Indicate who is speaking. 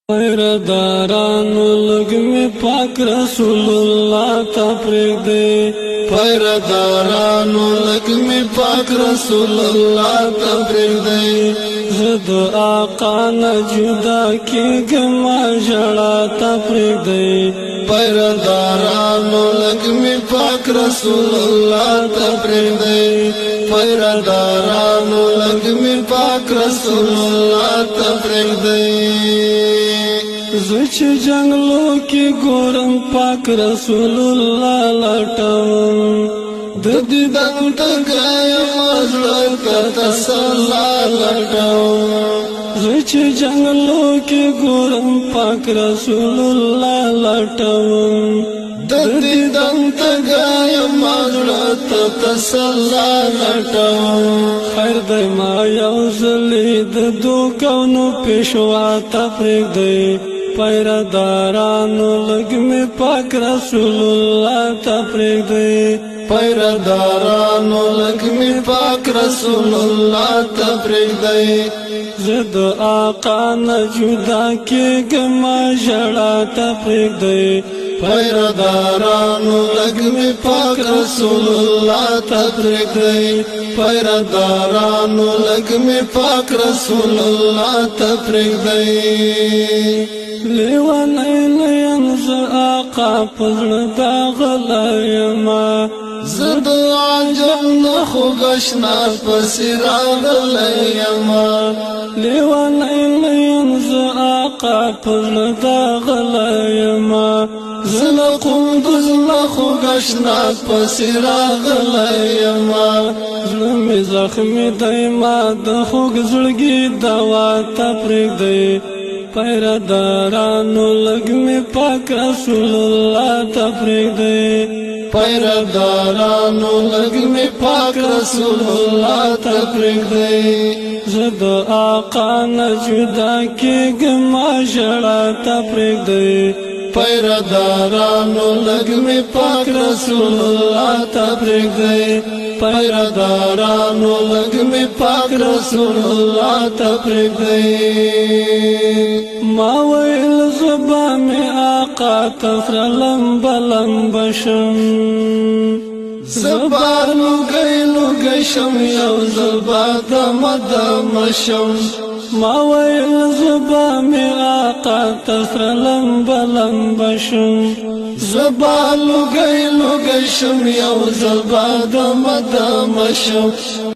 Speaker 1: پیردارانو لگ میں پاک رسول اللہ تا پریدے پیردارانو لگ میں پاک رسول اللہ تا پریدے زد آقا نہ جدا کی گما جڑا تا پریدے پیردارانو لگ میں پاک رسول اللہ تا پریدے پیردارانو لگ میں پاک رسول اللہ تا پریدے زچ جنگلو کی گورم پاک رسول اللہ لٹم دیدن تگایم ازڑ کا تسلا لٹم زچ جنگلو کی گورم پاک رسول اللہ لٹم دیدن تگایم ازڑ کا تسلا لٹم خیر دی ما یوزلی دو کونو پیشوا تفریق دی پیردارانو لگ میں پاک رسول اللہ تفریق دے پیردارانو لگ میں پاک رسول اللہ تفریق دے زد آقا نہ جدا کے گما جڑا تفریق دے پیردارانو لگ میں پاک رسول اللہ تفریق دے پیردارانو لگ میں پاک رسول اللہ تفریق دے لیوانی لینز آقا پزر داغلائیما زد عجب نخو گشنا پسراغلائیما لیوانی لینز آقا پزر داغلائیما زل قندز نخو گشنا پسراغلائیما زلمی زخمی دیما دخو گزرگی دوا تپریک دی پیردارانو لگ میں پاک رسول اللہ تفریق دے پیردارانو لگ میں پاک رسول اللہ تفریق دے زد آقا نہ جدا کے گما جڑا تفریق دے پیردارانو لگ میں پاک رسول اللہ تفریق دے پیردارانو لگ میں پاک رسول اللہ تفریق دے ما ویل زبا میں آقا تفر لمبا لمبشم زبا لگئی شم یو زبا دم دمشم ما ویل زبا میں آقا تفر لمبا لمبشم زبا لگئی شم یو زبا دم دمشم